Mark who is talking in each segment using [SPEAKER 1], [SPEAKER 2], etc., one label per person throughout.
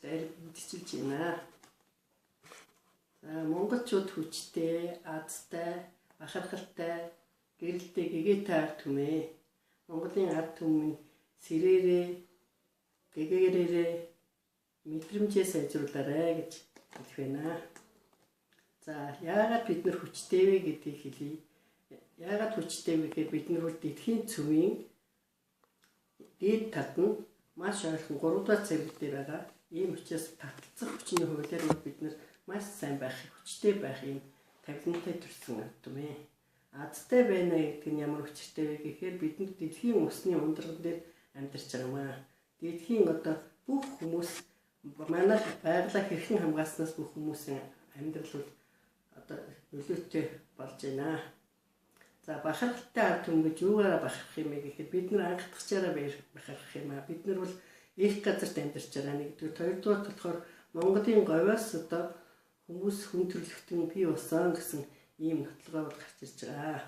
[SPEAKER 1] дээр мэдчилж байна. За монголчууд хүчтэй, азтай, бахархалтай, гэрэлтэй гэгээтэй ард түмээ. Монголын ард түмэн сэрээрээ, гэгээрээ мэдрэмжээ сайжруулаарай гэж хэлэх байна. За яагаад бид нар хүчтэй вэ гэдгийг хэлье. Яагаад хүчтэй вэ гэхээр бид нар дэлхийн цөмийн дээд талд нь маш ойрхон 3 дугаар цэрэг дээр байгаа. Ийм учраас таталцах хүчний хуулиар бид нар маш сайн байх, хүчтэй байх юм тавилантай төрсэн ард түмээ. Азтай байна гэдэг нь ямар хүчтэй вэ гэхээр бидэнд дэлхийн усны ундран дээр амьдарч байгаамаа. Дэлхийн одоо бүх хүмүүс манай байгалаа хэрхэн хамгаалснаас бүх хүмүүсийн амьдрал бол одоо нөлөөтэй болж байна. За бахархалтай ард түмэн гэж юугаараа бахархах юм бэ гэхээр бид нар анхдагчаараа бахархах юм аа. Бид нар бол их газарт амьдарч байгаа. Нэгдүгээр, хоёрдугаар болохоор Монголын говьоос одоо хүмүүс хүн төрлөختөн бий болсон гэсэн ийм нотлогоо гарч ирж байгаа.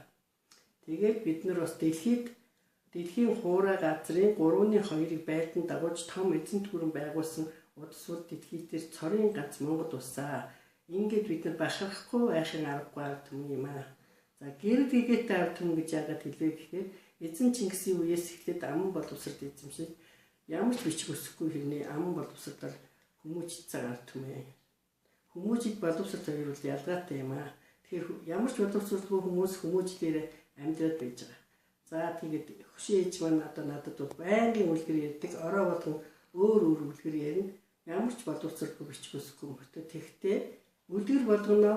[SPEAKER 1] Тэгээд бид нар бас дэлхийн хуурай газрын 3/2-ыг байлдан дагуулж том эзэнт гүрэн байгуулсан удас бол дэлхий дээр цорын ганц Монгол улсаа. Ингээд бид нар бахархахгүй байхын аргагүй ард түмэн юм аа. За гэр гэгээтэй ард түмэн гэж яагаад хэлвэ гэхээр эзэн Чингисийн үеэс эхлээд аман боловсрол эзэмшиж ямар ч бичих өсөхгүй хэрний аман боловсролоор хүмүүжсэн ард түмээ. Хүмүүжид боловсрол хоёр бол ялгаатай юм аа. Тэгэхээр ямар ч боловсролгүй хүмүүс хүмүүжлээр амьдраад байж байгаа. За тэгээд хөшөө ээж маань одоо надад бол байнгын үлгэр ярьдаг, ороо болгон өөр үлгэр ярина. Ямар ч боловсролгүй бичих өсөхгүй мөртөө тэгтээ үлгэр болгоно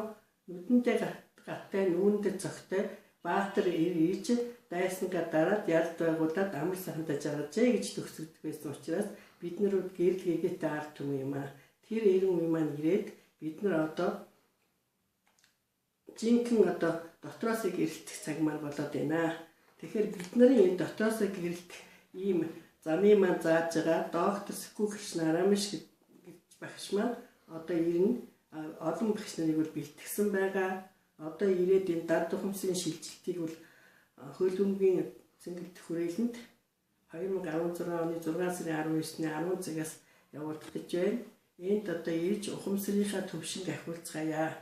[SPEAKER 1] нүдэндээ гаттай нүүндээ цогтой баатар ирж дайснага дараад ялд байгуулад амар сахантаж жаргажээ гэж төгсгдөг байсан учраас бид нар гэрэл гэгээтэй ард түмэн юм аа. Тэр эрен үе маань ирээд бид нар одоо жинхэнэ одоо дотроос гэрэлтэх цаг маань болоод байна. Тэгэхээр бид нарын энэ дотроос гэрэлтэх ийм замын маань зааж байгаа доктор Сэкүү Кришна Арамиш гэж багш маань одоо ирнэ. Олон багш нарыг бол бэлтгэсэн байгаа. Одоо ирээд энэ дад ухамсарын шилжилтийг бол хөл бөмбөгийн цэнгэлдэх хүрээлэнд 2016 оны 6 сарын 19-ний 10 цагаас явуулах гэж байна. Энд одоо ирж ухамсарынхаа төвшинг ахиулцгаая.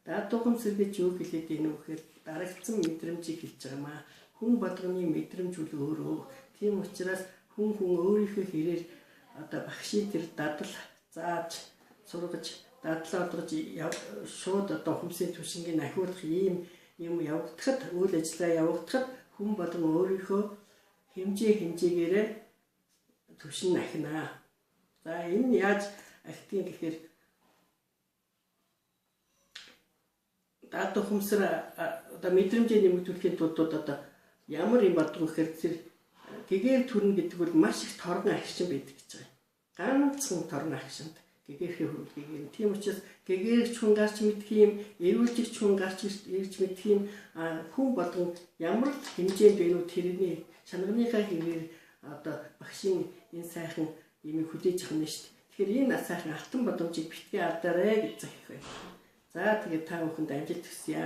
[SPEAKER 1] Дад ухамсар гэж юу хэлээд байна вэ гэхээр дарагдсан мэдрэмжийг хэлж байгаамаа. Хүн болгоны мэдрэмж үл өөрөө. Тийм учраас хүн өөрийнхөө хэрээр одоо багшийн тэр дадал зааж сургаж дадлаа олгож шууд одоо ухамсарын төвшингийг ахиулах ийм юм явагдахад үйл ажиллагаа явагдахад хүн болгон өөрийнхөө хэмжээгээрээ төвшин ахинаа. За энэ нь яаж ахидгийг гэхээр дад ухамсар одоо мэдрэмжээ нэмэгдүүлэхийн тулд одоо ямар юм болдог вэ гэхээр тэр гэгээр төрнө гэдэг бол маш их торгон агшин байдаг гэж байгаа. Ганцхан торгон агшинд гэгээрхээ хөвлөгийг. Тийм учраас гэгээгч хүн гарч мэдэх юм, эрүүлжигч хүн гарч ирж мэдэх юм хүн болгон ямар хэмжээнд вэ нүү тэрний шанганыхаа хэрээр одоо багшийн энэ сайхан юмыг хүлээж авах нь шүү дээ. Тэгэхээр энэ сайхан алтан боломжийг битгий алдаарай гэж захих байна. За тэгээд та бүхэнд амжилт хүсье.